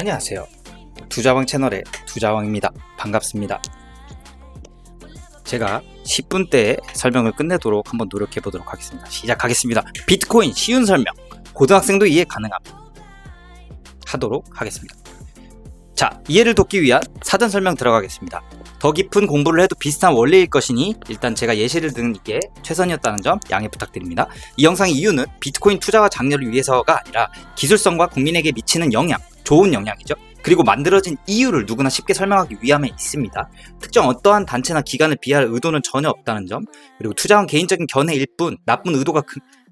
안녕하세요. 투자왕 채널의 투자왕입니다. 반갑습니다. 제가 10분대에 설명을 끝내도록 한번 노력해 보도록 하겠습니다. 시작하겠습니다. 비트코인 쉬운 설명, 고등학생도 이해 하도록 하겠습니다. 자, 이해를 돕기 위한 사전 설명 들어가겠습니다. 더 깊은 공부를 해도 비슷한 원리일 것이니 일단 제가 예시를 드는 게 최선이었다는 점 양해 부탁드립니다. 이 영상의 이유는 비트코인 투자와 장려를 위해서가 아니라 기술성과 국민에게 미치는 영향, 좋은 영향이죠. 그리고 만들어진 이유를 누구나 쉽게 설명하기 위함에 있습니다. 특정 어떠한 단체나 기관을 비할 의도는 전혀 없다는 점, 그리고 투자원 개인적인 견해일 뿐 나쁜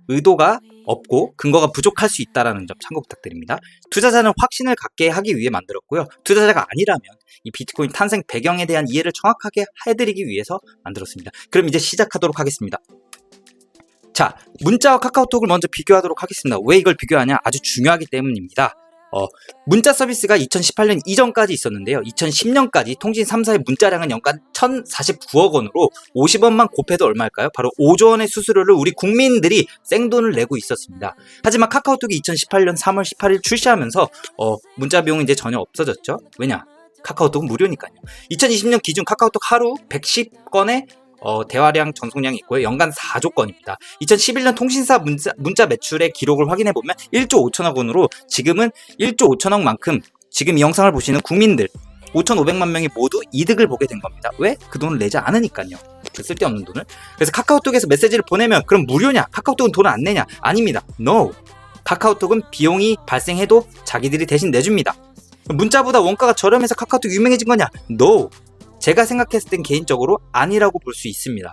의도가 없고 근거가 부족할 수 있다는 점 참고 부탁드립니다. 투자자는 확신을 갖게 하기 위해 만들었고요. 투자자가 아니라면 이 비트코인 탄생 배경에 대한 이해를 정확하게 해드리기 위해서 만들었습니다. 그럼 이제 시작하도록 하겠습니다. 자, 문자와 카카오톡을 먼저 비교하도록 하겠습니다. 왜 이걸 비교하냐? 아주 중요하기 때문입니다. 문자 서비스가 2018년 이전까지 있었는데요. 2010년까지 통신 3사의 문자량은 연간 1049억 원으로 50원만 곱해도 얼마일까요? 바로 5조 원의 수수료를 우리 국민들이 생돈을 내고 있었습니다. 하지만 카카오톡이 2018년 3월 18일 출시하면서 문자 비용은 이제 전혀 없어졌죠. 왜냐? 카카오톡은 무료니까요. 2020년 기준 카카오톡 하루 110건의 대화량 전송량이 있고요. 연간 4조 건입니다. 2011년 통신사 문자 매출의 기록을 확인해보면 1조 5천억 원으로 지금은 1조 5천억 만큼 지금 이 영상을 보시는 국민들 5,500만 명이 모두 이득을 보게 된 겁니다. 왜? 그 돈을 내지 않으니까요. 그 쓸데없는 돈을. 그래서 카카오톡에서 메시지를 보내면 그럼 무료냐? 카카오톡은 돈을 안 내냐? 아닙니다. No. 카카오톡은 비용이 발생해도 자기들이 대신 내줍니다. 문자보다 원가가 저렴해서 카카오톡이 유명해진 거냐? No. 제가 생각했을 땐 개인적으로 아니라고 볼 수 있습니다.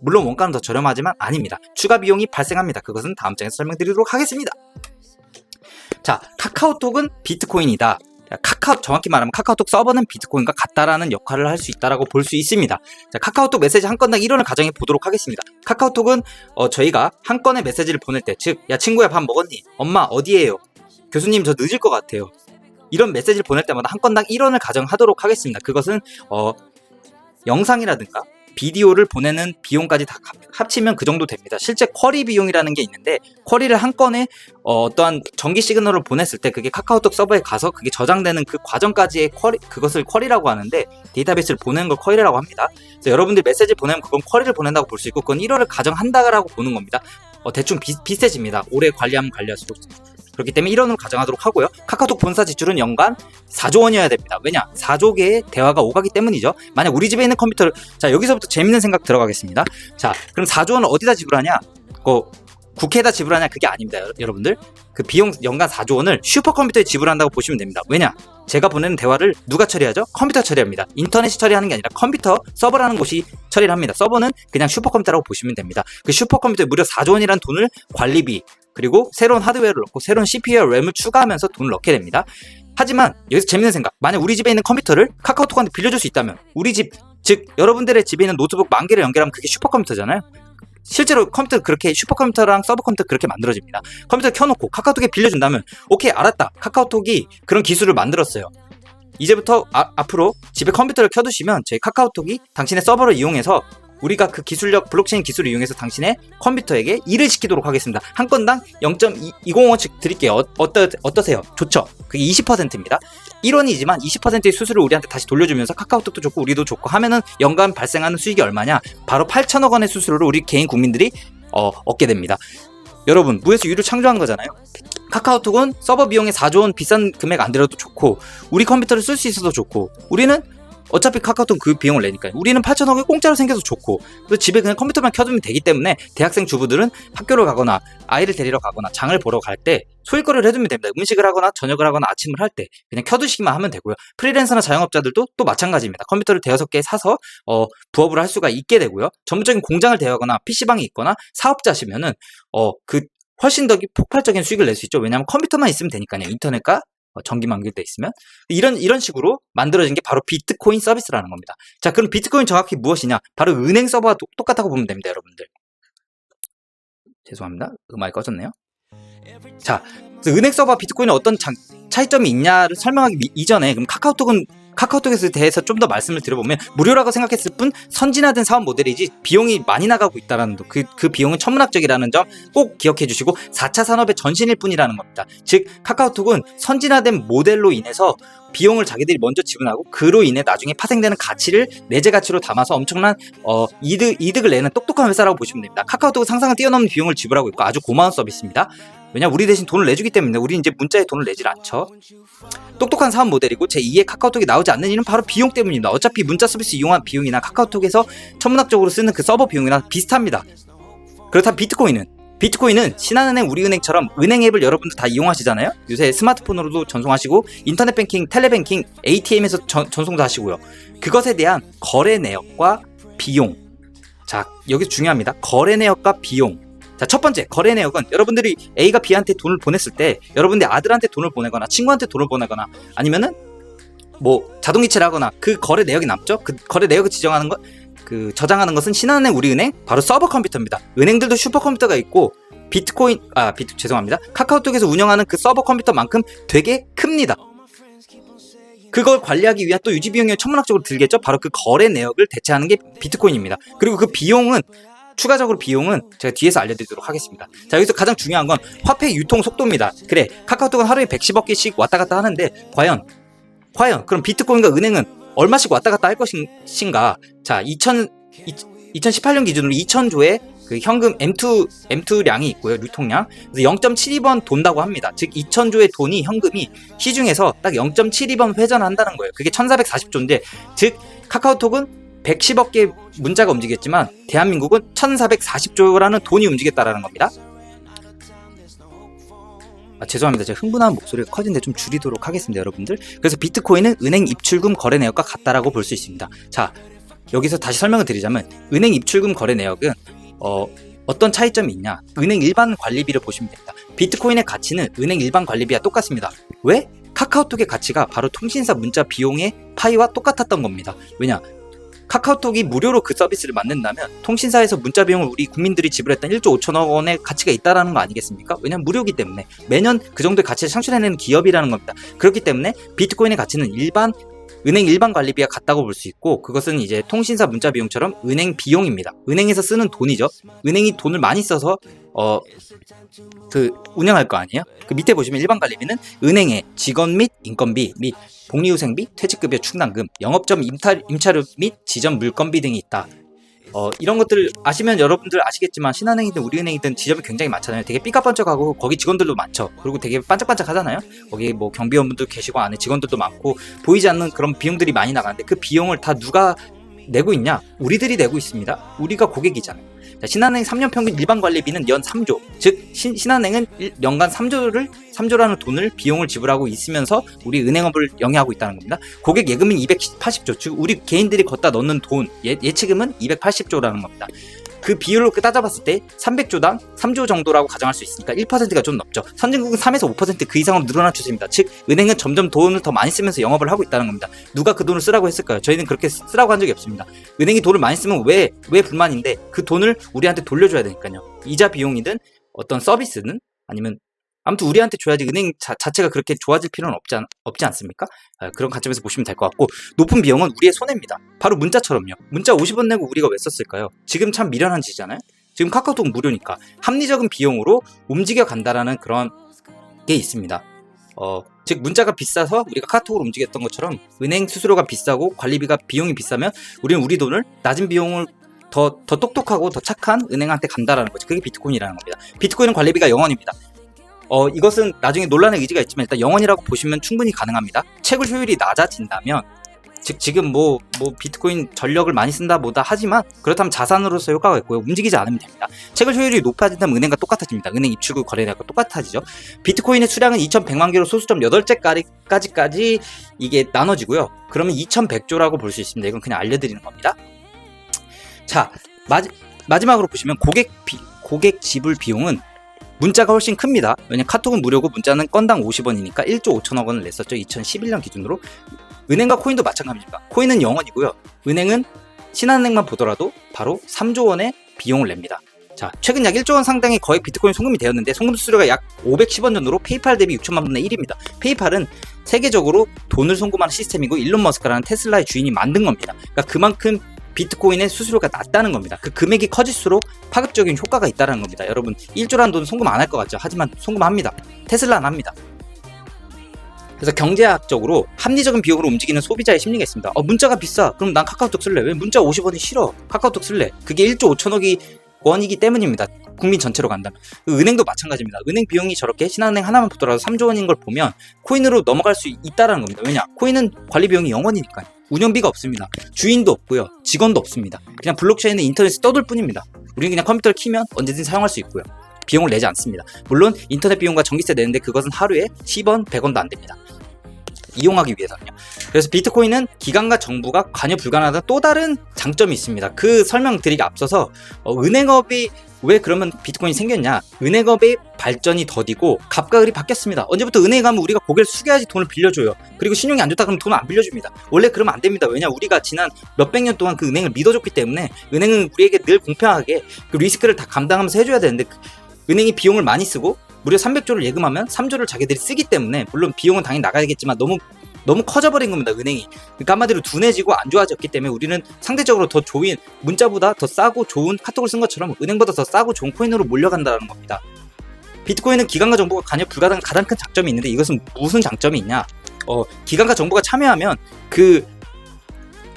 물론 원가는 더 저렴하지만 아닙니다. 추가 비용이 발생합니다. 그것은 다음 장에서 설명드리도록 하겠습니다. 자, 카카오톡은 비트코인이다. 정확히 말하면 카카오톡 서버는 비트코인과 같다라는 역할을 할 수 있다라고 볼 수 있습니다. 자, 카카오톡 메시지 한 건당 1원을 가정해 보도록 하겠습니다. 카카오톡은 저희가 한 건의 메시지를 보낼 때, 즉, 야 친구야 밥 먹었니? 엄마 어디에요? 교수님 저 늦을 것 같아요. 이런 메시지를 보낼 때마다 한 건당 1원을 가정하도록 하겠습니다. 그것은 영상이라든가 비디오를 보내는 비용까지 다 합치면 그 정도 됩니다. 실제 쿼리 비용이라는 게 있는데 쿼리를 한 건에 어떠한 전기 시그널을 보냈을 때 그게 카카오톡 서버에 가서 그게 저장되는 그 과정까지의 그것을 쿼리라고 하는데 데이터베이스를 보내는 걸 쿼리라고 합니다. 그래서 여러분들이 메시지 보내면 그건 쿼리를 보낸다고 볼 수 있고 그건 1원을 가정한다고 보는 겁니다. 대충 비슷해집니다. 오래 관리하면 관리할수록. 그렇기 때문에 1원으로 가정하도록 하고요. 카카오톡 본사 지출은 연간 4조 원이어야 됩니다. 왜냐? 4조 개의 대화가 오가기 때문이죠. 만약 우리 집에 있는 컴퓨터를 자 여기서부터 재밌는 생각 들어가겠습니다. 자 그럼 4조 원을 어디다 지불하냐? 국회에다 지불하냐? 그게 아닙니다. 여러분들 그 비용 연간 4조 원을 슈퍼컴퓨터에 지불한다고 보시면 됩니다. 왜냐? 제가 보내는 대화를 누가 처리하죠? 컴퓨터가 처리합니다. 인터넷이 처리하는 게 아니라 컴퓨터 서버라는 곳이 처리를 합니다. 서버는 그냥 슈퍼컴퓨터라고 보시면 됩니다. 그 슈퍼컴퓨터에 무려 4조 원이라는 돈을 관리비 그리고 새로운 하드웨어를 넣고 새로운 CPU와 램을 추가하면서 돈을 넣게 됩니다. 하지만 여기서 재밌는 생각, 만약 우리 집에 있는 컴퓨터를 카카오톡한테 빌려줄 수 있다면 우리 집, 즉 여러분들의 집에 있는 노트북 10,000개를 연결하면 그게 슈퍼컴퓨터잖아요. 실제로 컴퓨터 그렇게 슈퍼컴퓨터랑 서버컴퓨터 그렇게 만들어집니다. 컴퓨터 켜놓고 카카오톡에 빌려준다면 오케이 알았다. 카카오톡이 그런 기술을 만들었어요. 이제부터 앞으로 집에 컴퓨터를 켜두시면 저희 카카오톡이 당신의 서버를 이용해서 우리가 그 기술력 블록체인 기술을 이용해서 당신의 컴퓨터에게 일을 시키도록 하겠습니다. 한 건당 0.205원씩 드릴게요. 어떠세요? 좋죠? 그게 20%입니다. 1원이지만 20%의 수수료를 우리한테 다시 돌려주면서 카카오톡도 좋고 우리도 좋고 하면은 연간 발생하는 수익이 얼마냐? 바로 8천억 원의 수수료를 우리 개인 국민들이 얻게 됩니다. 여러분 무에서 유를 창조한 거잖아요. 카카오톡은 서버 비용에 4조 원 비싼 금액 안 들어도 좋고 우리 컴퓨터를 쓸 수 있어도 좋고 우리는 어차피 카카오톡 그 비용을 내니까요. 우리는 8천억이 공짜로 생겨서 좋고 그래서 집에 그냥 컴퓨터만 켜두면 되기 때문에 대학생 주부들은 학교를 가거나 아이를 데리러 가거나 장을 보러 갈 때 소일거리를 해두면 됩니다. 음식을 하거나 저녁을 하거나 아침을 할 때 그냥 켜두시기만 하면 되고요. 프리랜서나 자영업자들도 또 마찬가지입니다. 컴퓨터를 대여섯 개 사서 부업을 할 수가 있게 되고요. 전문적인 공장을 대여하거나 PC방이 있거나 사업자시면은 그 훨씬 더 폭발적인 수익을 낼 수 있죠. 왜냐하면 컴퓨터만 있으면 되니까요. 인터넷과 전기만 연결돼 있으면 이런 식으로 만들어진 게 바로 비트코인 서비스라는 겁니다. 자, 그럼 비트코인 정확히 무엇이냐? 바로 은행 서버와 똑같다고 보면 됩니다, 여러분들. 죄송합니다. 음악이 꺼졌네요. 자, 은행 서버와 비트코인은 어떤 차이점이 있냐를 설명하기 이전에 그럼 카카오톡은 카카오톡에 대해서 좀 더 말씀을 드려보면 무료라고 생각했을 뿐 선진화된 사업 모델이지 비용이 많이 나가고 있다는 그 비용은 천문학적이라는 점 꼭 기억해 주시고 4차 산업의 전신일 뿐이라는 겁니다. 즉 카카오톡은 선진화된 모델로 인해서 비용을 자기들이 먼저 지불하고 그로 인해 나중에 파생되는 가치를 내재 가치로 담아서 엄청난 이득을 내는 똑똑한 회사라고 보시면 됩니다. 카카오톡은 상상을 뛰어넘는 비용을 지불하고 있고 아주 고마운 서비스입니다. 왜냐 우리 대신 돈을 내주기 때문에 우리 이제 문자에 돈을 내질 않죠. 똑똑한 사업 모델이고 제2의 카카오톡이 나오지 않는 이유는 바로 비용 때문입니다. 어차피 문자 서비스 이용한 비용이나 카카오톡에서 천문학적으로 쓰는 그 서버 비용이랑 비슷합니다. 그렇다면 비트코인은 신한은행, 우리은행처럼 은행 앱을 여러분들 다 이용하시잖아요. 요새 스마트폰으로도 전송하시고 인터넷 뱅킹, 텔레뱅킹, ATM에서 전송도 하시고요. 그것에 대한 거래 내역과 비용. 자, 여기서 중요합니다. 거래 내역과 비용. 자, 첫 번째 거래 내역은 여러분들이 A가 B한테 돈을 보냈을 때 여러분들이 아들한테 돈을 보내거나 친구한테 돈을 보내거나 아니면은 뭐 자동이체를 하거나 그 거래 내역이 남죠. 그 거래 내역을 지정하는 것 저장하는 것은 신한은행, 우리은행 바로 서버 컴퓨터입니다. 은행들도 슈퍼컴퓨터가 있고 죄송합니다. 카카오톡에서 운영하는 그 서버 컴퓨터만큼 되게 큽니다. 그걸 관리하기 위한 또 유지 비용이 천문학적으로 들겠죠. 바로 그 거래 내역을 대체하는 게 비트코인입니다. 그리고 그 비용은 추가적으로 비용은 제가 뒤에서 알려드리도록 하겠습니다. 자, 여기서 가장 중요한 건 화폐 유통 속도입니다. 그래, 카카오톡은 하루에 110억 개씩 왔다 갔다 하는데 과연 그럼 비트코인과 은행은 얼마씩 왔다 갔다 할 것인가? 자, 2018년 기준으로 2000조의 그 현금 M2량이 있고요. 유통량. 그래서 0.72번 돈다고 합니다. 즉 2000조의 돈이 현금이 시중에서 딱 0.72번 회전한다는 거예요. 그게 1440조인데 즉 카카오톡은 110억 개 문자가 움직였지만 대한민국은 1440조라는 돈이 움직였다라는 겁니다. 죄송합니다. 제가 흥분한 목소리가 커진데 좀 줄이도록 하겠습니다, 여러분들. 그래서 비트코인은 은행 입출금 거래 내역과 같다라고 볼 수 있습니다. 자, 여기서 다시 설명을 드리자면 은행 입출금 거래 내역은 어떤 차이점이 있냐? 은행 일반 관리비를 보시면 됩니다. 비트코인의 가치는 은행 일반 관리비와 똑같습니다. 왜? 카카오톡의 가치가 바로 통신사 문자 비용의 파이와 똑같았던 겁니다. 왜냐? 카카오톡이 무료로 그 서비스를 만든다면 통신사에서 문자 비용을 우리 국민들이 지불했던 1조 5천억 원의 가치가 있다라는 거 아니겠습니까? 왜냐면 무료이기 때문에 매년 그 정도의 가치를 창출해내는 기업이라는 겁니다. 그렇기 때문에 비트코인의 가치는 은행 일반 관리비와 같다고 볼 수 있고 그것은 이제 통신사 문자 비용처럼 은행 비용입니다. 은행에서 쓰는 돈이죠. 은행이 돈을 많이 써서 운영할 거 아니에요? 그 밑에 보시면 일반 관리비는 은행의 직원 및 인건비 및 복리후생비, 퇴직급여 충당금, 영업점 임차료 및 지점 물건비 등이 있다. 이런 것들 아시면 여러분들 아시겠지만 신한은행이든 우리은행이든 지점이 굉장히 많잖아요. 되게 삐까뻔쩍하고 거기 직원들도 많죠. 그리고 되게 반짝반짝하잖아요. 거기 뭐 경비원분도 계시고 안에 직원들도 많고 보이지 않는 그런 비용들이 많이 나가는데 그 비용을 다 누가 내고 있냐? 우리들이 내고 있습니다. 우리가 고객이잖아요. 자, 신한은행 3년 평균 일반 관리비는 연 3조. 즉 신한은행은 연간 3조라는 돈을 비용을 지불하고 있으면서 우리 은행업을 영위하고 있다는 겁니다. 고객 예금은 280조. 즉 우리 개인들이 걷다 넣는 돈 예치금은 280조라는 겁니다. 그 비율로 따져봤을 때 300조당 3조 정도라고 가정할 수 있으니까 1%가 좀 넘죠. 선진국은 3에서 5% 그 이상으로 늘어난 추세입니다. 즉 은행은 점점 돈을 더 많이 쓰면서 영업을 하고 있다는 겁니다. 누가 그 돈을 쓰라고 했을까요? 저희는 그렇게 쓰라고 한 적이 없습니다. 은행이 돈을 많이 쓰면 왜 불만인데 그 돈을 우리한테 돌려줘야 되니까요. 이자 비용이든 어떤 서비스는 아니면 아무튼 우리한테 줘야지 은행 자체가 그렇게 좋아질 필요는 없지 않습니까? 그런 관점에서 보시면 될 것 같고 높은 비용은 우리의 손해입니다. 바로 문자처럼요. 문자 50원 내고 우리가 왜 썼을까요? 지금 참 미련한 짓이잖아요. 지금 카카오톡 무료니까 합리적인 비용으로 움직여 간다라는 그런 게 있습니다. 즉 문자가 비싸서 우리가 카톡으로 움직였던 것처럼 은행 수수료가 비싸고 관리비가 비용이 비싸면 우리는 우리 돈을 낮은 비용을 더 똑똑하고 더 착한 은행한테 간다라는 거죠. 그게 비트코인이라는 겁니다. 비트코인은 관리비가 0원입니다. 이것은 나중에 논란의 의지가 있지만 일단 0원이라고 보시면 충분히 가능합니다. 채굴 효율이 낮아진다면 즉 지금 뭐 비트코인 전력을 많이 쓴다 뭐다 하지만 그렇다면 자산으로서 효과가 있고요. 움직이지 않으면 됩니다. 채굴 효율이 높아진다면 은행과 똑같아집니다. 은행 입출구 거래량과 똑같아지죠. 비트코인의 수량은 2100만 개로 소수점 8개까지 이게 나눠지고요. 그러면 2100조라고 볼 수 있습니다. 이건 그냥 알려드리는 겁니다. 자, 마지막으로 보시면 고객 지불 비용은 문자가 훨씬 큽니다. 왜냐면 카톡은 무료고 문자는 건당 50원이니까 1조 5천억 원을 냈었죠. 2011년 기준으로. 은행과 코인도 마찬가지입니다. 코인은 0원이고요. 은행은 신한은행만 보더라도 바로 3조 원의 비용을 냅니다. 자, 최근 약 1조 원 상당의 거액 비트코인 송금이 되었는데 송금 수수료가 약 510원 정도로 페이팔 대비 6천만 분의 1입니다. 페이팔은 세계적으로 돈을 송금하는 시스템이고 일론 머스크라는 테슬라의 주인이 만든 겁니다. 그러니까 그만큼 비트코인의 수수료가 낮다는 겁니다. 그 금액이 커질수록 파급적인 효과가 있다는 겁니다. 여러분 1조라는 돈 송금 안 할 것 같죠? 하지만 송금합니다. 테슬라는 합니다. 그래서 경제학적으로 합리적인 비용으로 움직이는 소비자의 심리가 있습니다. 문자가 비싸. 그럼 난 카카오톡 쓸래. 왜 문자 50원이 싫어. 카카오톡 쓸래. 그게 1조 5천억이 원이기 때문입니다. 국민 전체로 간다면. 은행도 마찬가지입니다. 은행 비용이 저렇게 신한은행 하나만 보더라도 3조 원인 걸 보면 코인으로 넘어갈 수 있다는 겁니다. 왜냐? 코인은 관리 비용이 0원이니까요. 운영비가 없습니다. 주인도 없고요. 직원도 없습니다. 그냥 블록체인은 인터넷에 떠돌 뿐입니다. 우리는 그냥 컴퓨터를 키면 언제든 사용할 수 있고요. 비용을 내지 않습니다. 물론 인터넷 비용과 전기세 내는데 그것은 하루에 10원, 100원도 안 됩니다. 이용하기 위해서는요. 그래서 비트코인은 기관과 정부가 관여 불가능하다는 또 다른 장점이 있습니다. 그 설명드리기 앞서서 은행업이 왜 그러면 비트코인이 생겼냐? 은행업의 발전이 더디고 갑과 을이 바뀌었습니다. 언제부터 은행에 가면 우리가 고개를 숙여야지 돈을 빌려줘요. 그리고 신용이 안 좋다 그러면 돈을 안 빌려줍니다. 원래 그러면 안 됩니다. 왜냐? 우리가 지난 몇백 년 동안 그 은행을 믿어줬기 때문에 은행은 우리에게 늘 공평하게 그 리스크를 다 감당하면서 해줘야 되는데 은행이 비용을 많이 쓰고 무려 300조를 예금하면 3조를 자기들이 쓰기 때문에 물론 비용은 당연히 나가야겠지만 너무 커져버린 겁니다. 은행이. 그러니까 한마디로 둔해지고 안 좋아졌기 때문에 우리는 상대적으로 더 좋은 문자보다 더 싸고 좋은 카톡을 쓴 것처럼 은행보다 더 싸고 좋은 코인으로 몰려간다는 겁니다. 비트코인은 기관과 정부가 관여 불가능한 가장 큰 장점이 있는데 이것은 무슨 장점이 있냐? 기관과 정부가 참여하면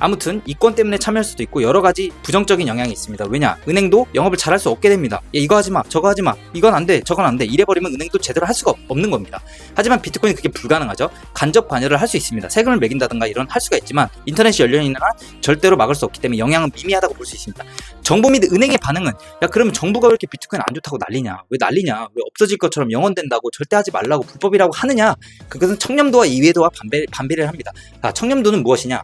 아무튼 이권 때문에 참여할 수도 있고 여러 가지 부정적인 영향이 있습니다. 왜냐? 은행도 영업을 잘할 수 없게 됩니다. 이거 하지마, 저거 하지마, 이건 안 돼, 저건 안 돼. 이래버리면 은행도 제대로 할 수가 없는 겁니다. 하지만 비트코인은 그게 불가능하죠. 간접 관여를 할 수 있습니다. 세금을 매긴다든가 이런 할 수가 있지만 인터넷이 열려있는 한 절대로 막을 수 없기 때문에 영향은 미미하다고 볼 수 있습니다. 정부 및 은행의 반응은 그러면 정부가 왜 이렇게 비트코인 안 좋다고 난리냐? 왜 난리냐? 왜 없어질 것처럼 영원된다고 절대 하지 말라고 불법이라고 하느냐? 그것은 청렴도와 이해도와 반비례를 합니다. 청렴도는 무엇이냐?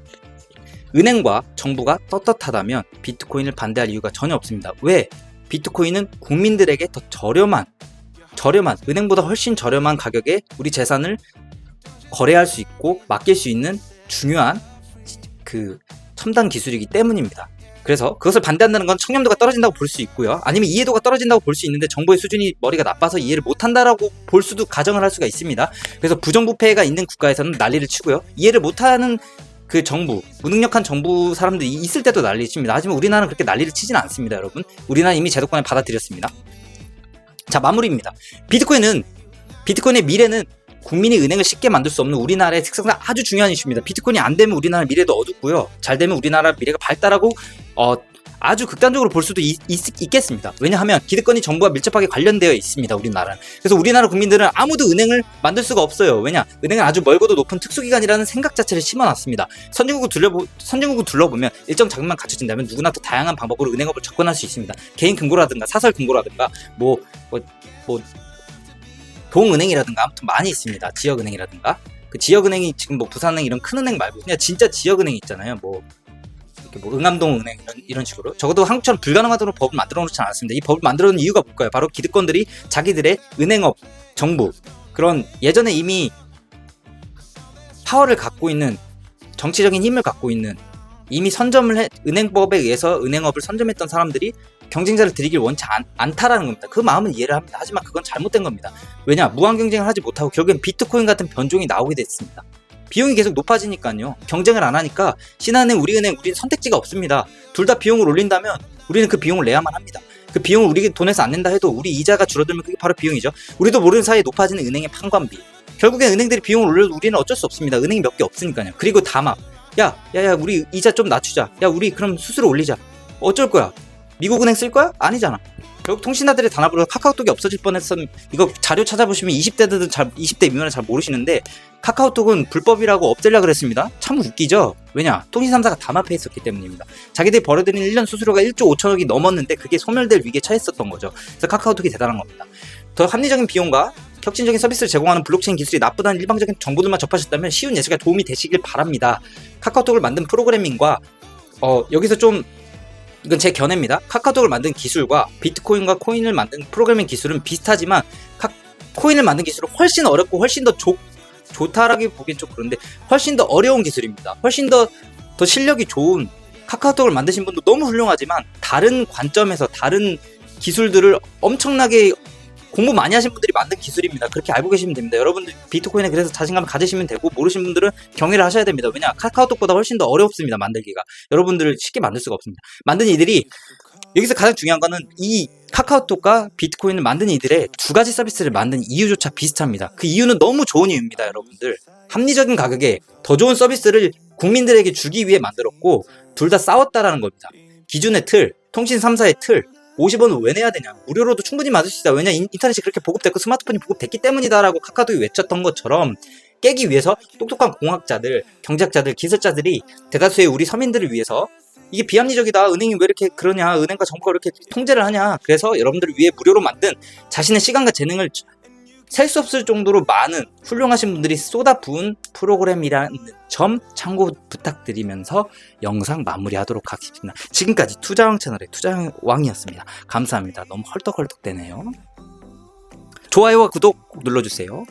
은행과 정부가 떳떳하다면 비트코인을 반대할 이유가 전혀 없습니다. 왜? 비트코인은 국민들에게 더 저렴한 은행보다 훨씬 저렴한 가격에 우리 재산을 거래할 수 있고 맡길 수 있는 중요한 첨단 기술이기 때문입니다. 그래서 그것을 반대한다는 건 청렴도가 떨어진다고 볼 수 있고요. 아니면 이해도가 떨어진다고 볼 수 있는데 정보의 수준이 머리가 나빠서 이해를 못한다라고 볼 수도 가정을 할 수가 있습니다. 그래서 부정부패가 있는 국가에서는 난리를 치고요. 이해를 못하는 그 정부, 무능력한 정부 사람들이 있을 때도 난리 칩니다. 하지만 우리나라는 그렇게 난리를 치진 않습니다, 여러분. 우리나라는 이미 제도권에 받아들였습니다. 자, 마무리입니다. 비트코인의 미래는 국민이 은행을 쉽게 만들 수 없는 우리나라의 특성상 아주 중요한 이슈입니다. 비트코인이 안 되면 우리나라 미래도 어둡고요. 잘 되면 우리나라 미래가 밝다라고 아주 극단적으로 볼 수도 있겠습니다. 왜냐하면 기득권이 정부와 밀접하게 관련되어 있습니다. 우리나라는. 그래서 우리나라 국민들은 아무도 은행을 만들 수가 없어요. 왜냐? 은행은 아주 멀고도 높은 특수기관이라는 생각 자체를 심어놨습니다. 선진국을 둘러보면 일정 자금만 갖춰진다면 누구나 더 다양한 방법으로 은행업을 접근할 수 있습니다. 개인 금고라든가 사설 금고라든가 동은행이라든가 아무튼 많이 있습니다. 지역은행이라든가 그 지역은행이 지금 부산은행 이런 큰 은행 말고 그냥 진짜 지역은행 있잖아요. 응암동 은행 이런 식으로 적어도 한국처럼 불가능하도록 법을 만들어 놓지 않았습니다. 이 법을 만들어 놓은 이유가 뭘까요? 바로 기득권들이 자기들의 은행업, 정부 그런 예전에 이미 파워를 갖고 있는 정치적인 힘을 갖고 있는 이미 은행법에 의해서 은행업을 선점했던 사람들이 경쟁자를 들이길 원치 않다라는 겁니다. 그 마음은 이해를 합니다. 하지만 그건 잘못된 겁니다. 왜냐? 무한 경쟁을 하지 못하고 결국엔 비트코인 같은 변종이 나오게 됐습니다. 비용이 계속 높아지니까요. 경쟁을 안 하니까 신한은행, 우리는 선택지가 없습니다. 둘 다 비용을 올린다면 우리는 그 비용을 내야만 합니다. 그 비용을 우리 돈에서 안 낸다 해도 우리 이자가 줄어들면 그게 바로 비용이죠. 우리도 모르는 사이에 높아지는 은행의 판관비. 결국엔 은행들이 비용을 올려도 우리는 어쩔 수 없습니다. 은행이 몇 개 없으니까요. 그리고 담합. 야, 우리 이자 좀 낮추자. 야, 우리 그럼 수수료 올리자. 어쩔 거야? 미국 은행 쓸 거야? 아니잖아. 결국 통신사들의 단합으로 카카오톡이 없어질 뻔했으면 이거 자료 찾아보시면 20대 미만은 잘 모르시는데 카카오톡은 불법이라고 없애려고 그랬습니다. 참 웃기죠? 왜냐? 통신 3사가 담합해 있었기 때문입니다. 자기들이 벌어들인 1년 수수료가 1조 5천억이 넘었는데 그게 소멸될 위기에 처했었던 거죠. 그래서 카카오톡이 대단한 겁니다. 더 합리적인 비용과 혁신적인 서비스를 제공하는 블록체인 기술이 나쁘다는 일방적인 정보들만 접하셨다면 쉬운 예시가 도움이 되시길 바랍니다. 카카오톡을 만든 프로그래밍과 여기서 좀 이건 제 견해입니다. 카카오톡을 만든 기술과 비트코인과 코인을 만든 프로그래밍 기술은 비슷하지만 코인을 만든 기술은 훨씬 어렵고 훨씬 더 좋다라고 보기엔 좀 그런데 훨씬 더 어려운 기술입니다. 훨씬 더 실력이 좋은 카카오톡을 만드신 분도 너무 훌륭하지만 다른 관점에서 다른 기술들을 엄청나게 공부 많이 하신 분들이 만든 기술입니다. 그렇게 알고 계시면 됩니다. 여러분들 비트코인에 그래서 자신감을 가지시면 되고, 모르신 분들은 경의를 하셔야 됩니다. 왜냐, 카카오톡보다 훨씬 더 어렵습니다. 만들기가. 여러분들 쉽게 만들 수가 없습니다. 만든 이들이, 여기서 가장 중요한 거는 이 카카오톡과 비트코인을 만든 이들의 두 가지 서비스를 만든 이유조차 비슷합니다. 그 이유는 너무 좋은 이유입니다. 여러분들, 합리적인 가격에 더 좋은 서비스를 국민들에게 주기 위해 만들었고, 둘 다 싸웠다라는 겁니다. 기준의 틀, 통신 3사의 틀, 50원을 왜 내야 되냐, 무료로도 충분히 만들 수 있다. 왜냐, 인터넷이 그렇게 보급됐고 스마트폰이 보급됐기 때문이다 라고 카카오톡이 외쳤던 것처럼, 깨기 위해서 똑똑한 공학자들, 경제학자들, 기술자들이 대다수의 우리 서민들을 위해서 이게 비합리적이다, 은행이 왜 이렇게 그러냐, 은행과 정부가 이렇게 통제를 하냐, 그래서 여러분들을 위해 무료로 만든 자신의 시간과 재능을 셀 수 없을 정도로 많은 훌륭하신 분들이 쏟아부은 프로그램이라는 점 참고 부탁드리면서 영상 마무리하도록 하겠습니다. 지금까지 투자왕 채널의 투자왕이었습니다. 감사합니다. 너무 헐떡헐떡 되네요. 좋아요와 구독 꼭 눌러주세요.